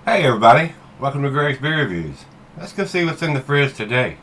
Hey everybody, welcome to Gregsbeerreviews. Let's go see what's in the fridge today.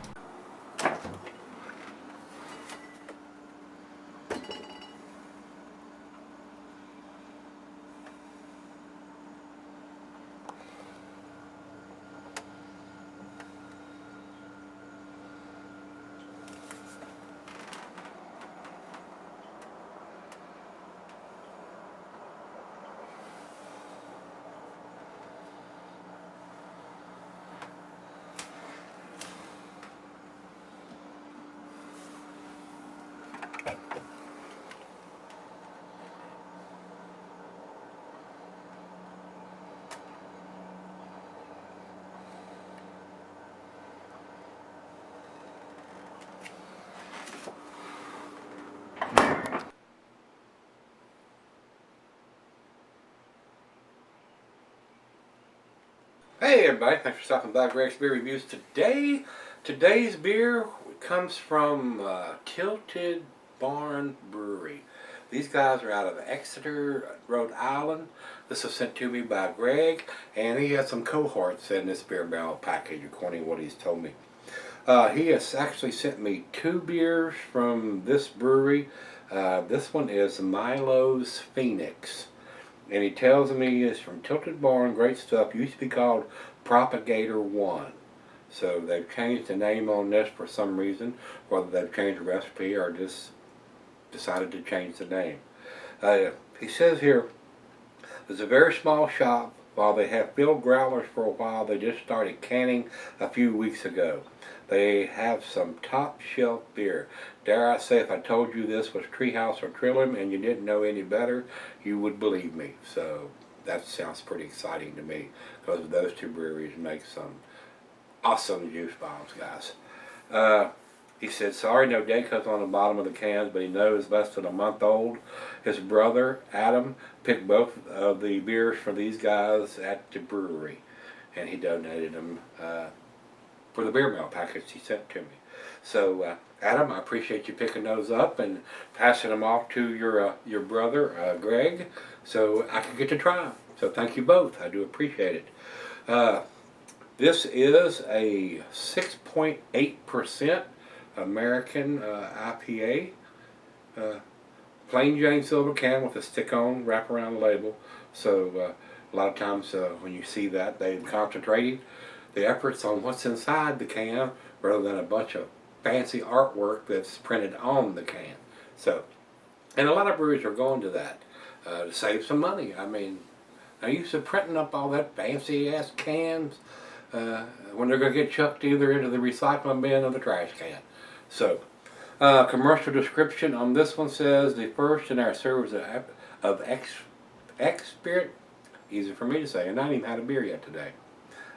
Hey everybody, thanks for stopping by Gregsbeerreviews today. Today's beer comes from Tilted Barn Brewery. These guys are out of Exeter, Rhode Island. This was sent to me by Greg, and he has some cohorts in this beer barrel package according to what he's told me. He has actually sent me 2 beers from this brewery. This one is Milo's Phoenix. And he tells me it's from Tilted Barn, great stuff. Used to be called Propagator 1. So they've changed the name on this for some reason, whether they've changed the recipe or just decided to change the name. He says here, it's a very small shop. While they have filled growlers for a while, they just started canning a few weeks ago. They have some top shelf beer. Dare I say, if I told you this was Treehouse or Trillium and you didn't know any better, you would believe me. So that sounds pretty exciting to me, because those 2 breweries make some awesome juice bombs, guys. He said, sorry, no date cuts on the bottom of the cans, but he knows less than a month old. His brother, Adam, picked both of the beers for these guys at the brewery, and he donated them for the beer mail package he sent to me. So, Adam, I appreciate you picking those up and passing them off to your brother, Greg, so I can get to try them. So thank you both. I do appreciate it. This is a 6.8% American IPA. Plain Jane silver can with a stick-on wraparound label. So a lot of times when you see that, they're concentrating the efforts on what's inside the can rather than a bunch of fancy artwork that's printed on the can. So, and a lot of breweries are going to that to save some money. I mean, they're used to printing up all that fancy-ass cans when they're going to get chucked either into the recycling bin or the trash can. So, commercial description on this one says, the first in our series of easy for me to say, and I haven't even had a beer yet today.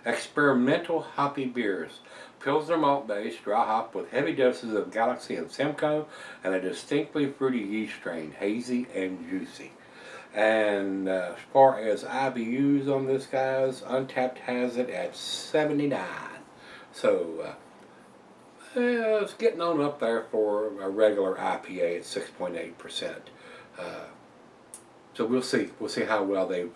Experimental hoppy beers. Pilsner malt base, dry hop with heavy doses of Galaxy and Simcoe, and a distinctly fruity yeast strain, hazy and juicy. And as far as IBUs on this, guys, Untapped has it at 79. So it's getting on up there for a regular IPA at 6.8%. So we'll see. We'll see how well they've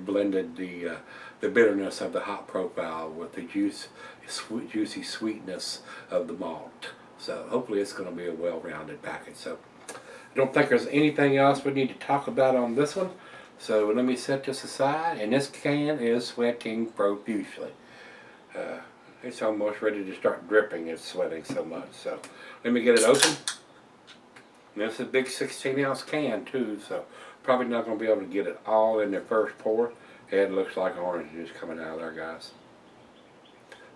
blended the bitterness of the hop profile with the juicy sweetness of the malt. So hopefully it's going to be a well-rounded package. So I don't think there's anything else we need to talk about on this one. So let me set this aside. And this can is sweating profusely. It's almost ready to start dripping. It's sweating so much. So let me get it open. And it's a big 16-ounce can too, so probably not going to be able to get it all in the first pour. It looks like orange juice coming out of there, guys.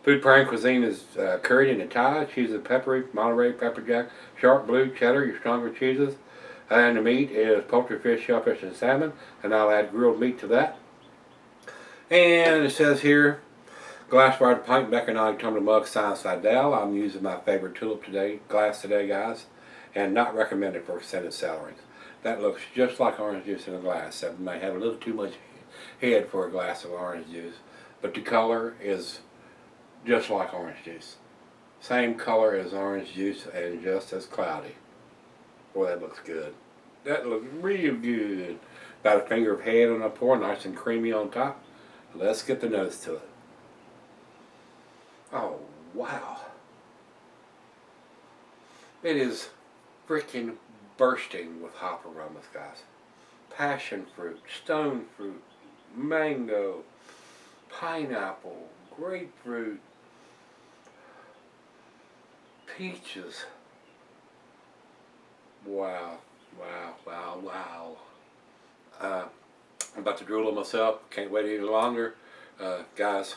Food pairing cuisine is curried in a Thai, cheese of peppery, Monterey, pepper jack, sharp blue, cheddar, your stronger cheeses. And the meat is poultry, fish, shellfish, and salmon. And I'll add grilled meat to that. And it says here, glassware to pint, Becker Nog, tumbler mug, side down. I'm using my favorite tulip glass today, guys. And not recommended for extended cellaries. That looks just like orange juice in a glass. That might have a little too much head for a glass of orange juice. But the color is just like orange juice. Same color as orange juice and just as cloudy. Boy, that looks good. That looks real good. About a finger of head on the pour, nice and creamy on top. Let's get the nose to it. Oh, wow. It is freaking bursting with hop aromas, guys. Passion fruit, stone fruit, mango, pineapple, grapefruit, peaches. Wow, wow, wow, wow. I'm about to drool on myself. Can't wait any longer. Guys,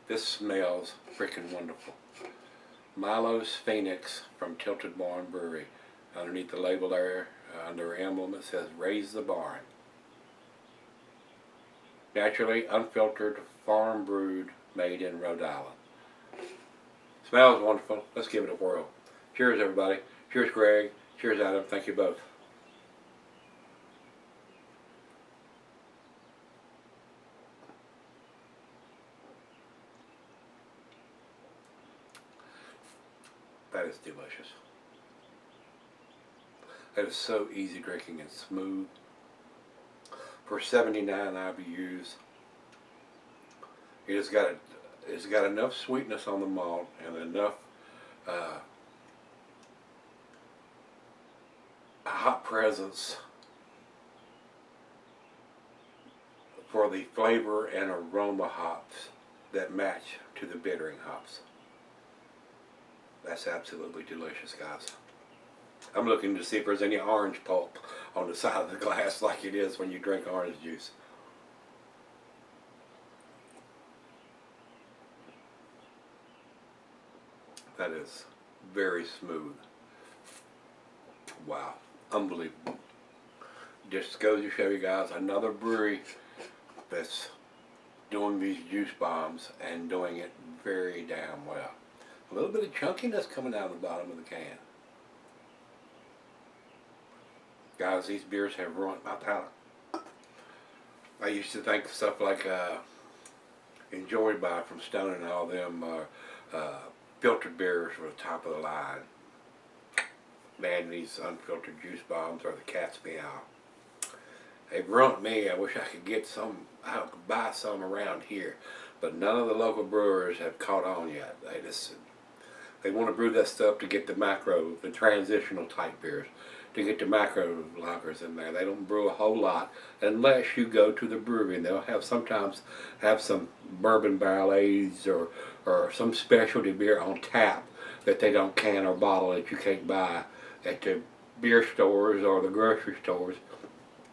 this smells freaking wonderful. Milo's Phoenix from Tilted Barn Brewery. Underneath the label there, under emblem, it says Raise the Barn. Naturally unfiltered, farm brewed, made in Rhode Island. Smells wonderful. Let's give it a whirl. Cheers, everybody. Cheers, Greg. Cheers, Adam. Thank you both. That is delicious. That is so easy drinking and smooth. For 79 IBUs, it's got enough sweetness on the malt and enough hop presence for the flavor and aroma hops that match to the bittering hops. That's absolutely delicious, guys. I'm looking to see if there's any orange pulp on the side of the glass like it is when you drink orange juice. That is very smooth. Wow, unbelievable. Just goes to show you guys another brewery that's doing these juice bombs and doing it very damn well. A little bit of chunkiness coming out of the bottom of the can. Guys, these beers have ruined my palate. I used to think stuff like Enjoy By from Stone and all them filtered beers were the top of the line. Man, these unfiltered juice bombs are the cat's meow. They've ruined me. I wish I could get some, I could buy some around here. But none of the local brewers have caught on yet. They want to brew that stuff to get the macro, the transitional type beers, to get the macro lockers in there. They don't brew a whole lot unless you go to the brewery, and they'll sometimes have some bourbon barrel aged or some specialty beer on tap that they don't can or bottle that you can't buy at the beer stores or the grocery stores.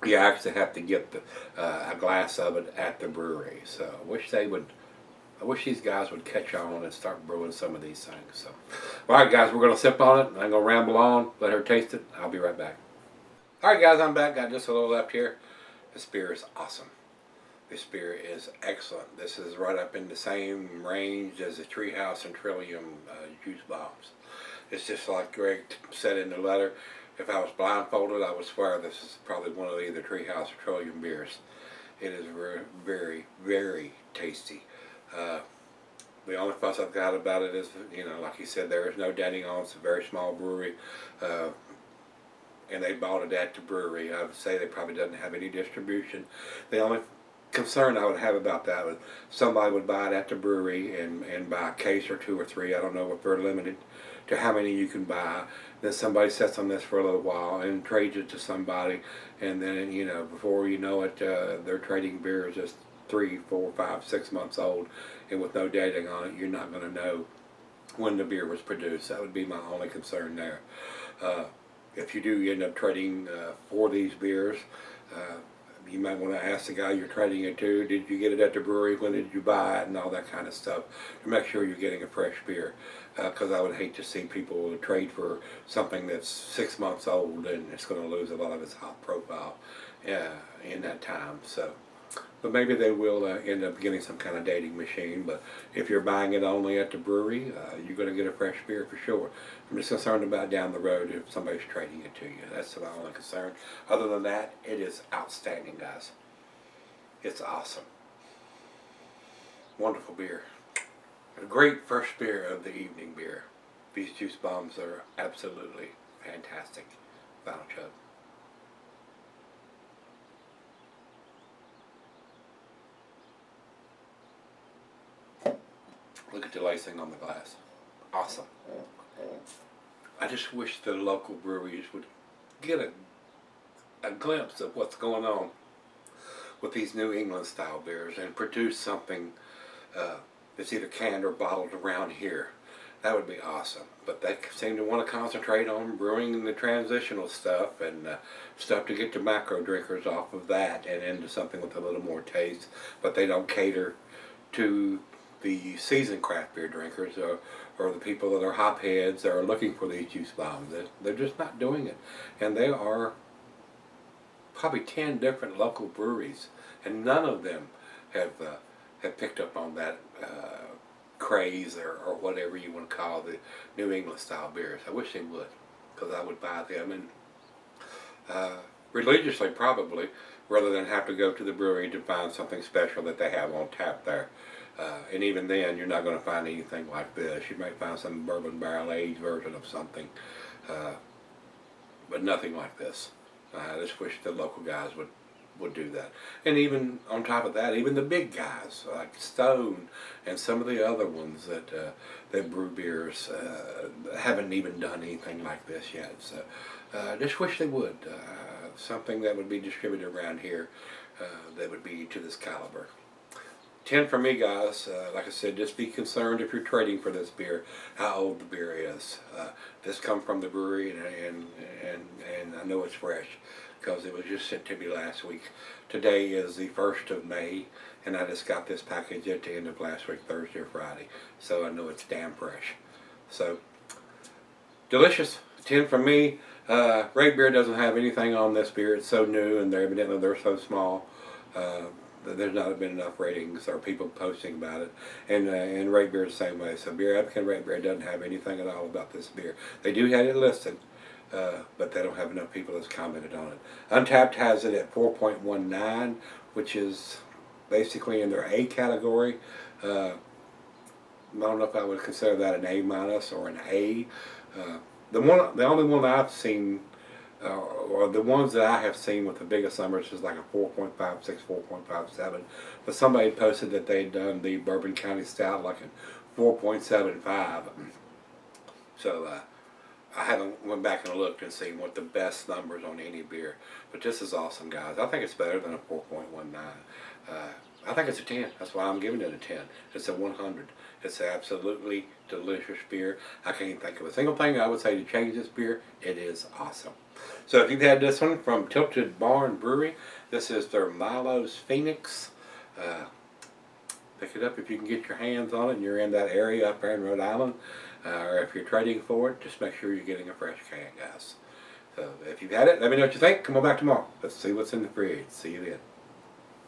You actually have to get a glass of it at the brewery. So I wish these guys would catch on and start brewing some of these things. So, all right, guys, we're going to sip on it. I'm going to ramble on, let her taste it. I'll be right back. All right, guys, I'm back. Got just a little left here. This beer is awesome. This beer is excellent. This is right up in the same range as the Treehouse and Trillium juice bombs. It's just like Greg said in the letter. If I was blindfolded, I would swear this is probably one of either Treehouse or Trillium beers. It is very, very, very tasty. The only fuss I've got about it is, you know, like he said, there is no dating on. It's a very small brewery, and they bought it at the brewery. I would say they probably doesn't have any distribution. The only concern I would have about that was somebody would buy it at the brewery and buy a case or two or three. I don't know if they're limited to how many you can buy. Then somebody sits on this for a little while and trades it to somebody, and then, you know, before you know it, they're trading beers just 3, 4, 5, 6 months old, and with no dating on it, you're not going to know when the beer was produced. That would be my only concern there. If you do end up trading for these beers, you might want to ask the guy you're trading it to, did you get it at the brewery, when did you buy it, and all that kind of stuff, to make sure you're getting a fresh beer. Because I would hate to see people trade for something that's 6 months old and it's going to lose a lot of its hop profile in that time. So, but maybe they will end up getting some kind of dating machine. But if you're buying it only at the brewery, you're going to get a fresh beer for sure. I'm just concerned about down the road if somebody's trading it to you. That's my only concern. Other than that, it is outstanding, guys. It's awesome. Wonderful beer. A great first beer of the evening beer. These juice bombs are absolutely fantastic. Final chug. Look at the lacing on the glass. Awesome. I just wish the local breweries would get a glimpse of what's going on with these New England style beers and produce something that's either canned or bottled around here. That would be awesome. But they seem to want to concentrate on brewing the transitional stuff and stuff to get the macro drinkers off of that and into something with a little more taste. But they don't cater to the seasoned craft beer drinkers or the people that are hopheads that are looking for these juice bombs. They're just not doing it. And there are probably 10 different local breweries, and none of them have picked up on that craze or whatever you want to call the New England style beers. I wish they would, because I would buy them and religiously probably, rather than have to go to the brewery to find something special that they have on tap there. And even then, you're not going to find anything like this. You might find some bourbon barrel aged version of something, but nothing like this. I just wish the local guys would do that. And even on top of that, even the big guys like Stone and some of the other ones that brew beers haven't even done anything like this yet. So I just wish they would. Something that would be distributed around here that would be to this caliber. 10 for me, guys. Like I said, just be concerned if you're trading for this beer, how old the beer is. This comes from the brewery, and I know it's fresh because it was just sent to me last week. Today is the 1st of May, and I just got this package at the end of last week, Thursday or Friday, so I know it's damn fresh. So, delicious. 10 from me. Great Beer doesn't have anything on this beer. It's so new, and evidently they're so small. There's not been enough ratings or people posting about it, and Rate Beer is the same way. So Beer Advocate Rate Beer doesn't have anything at all about this beer. They do have it listed, but they don't have enough people that's commented on it. Untapped has it at 4.19, which is basically in their A category. I don't know if I would consider that an A minus or an A. The only one I've seen, or the ones that I have seen with the biggest numbers is like a 4.56, 4.57. But somebody posted that they'd done the Bourbon County Stout like a 4.75. So I haven't went back and looked and seen what the best numbers on any beer. But this is awesome, guys. I think it's better than a 4.19. I think it's a 10. That's why I'm giving it a 10. It's a 100. It's an absolutely delicious beer. I can't think of a single thing I would say to change this beer. It is awesome. So if you've had this one from Tilted Barn Brewery, this is their Milo's Phoenix. Pick it up if you can get your hands on it and you're in that area up there in Rhode Island. Or if you're trading for it, just make sure you're getting a fresh can, guys. So if you've had it, let me know what you think. Come on back tomorrow. Let's see what's in the fridge. See you then.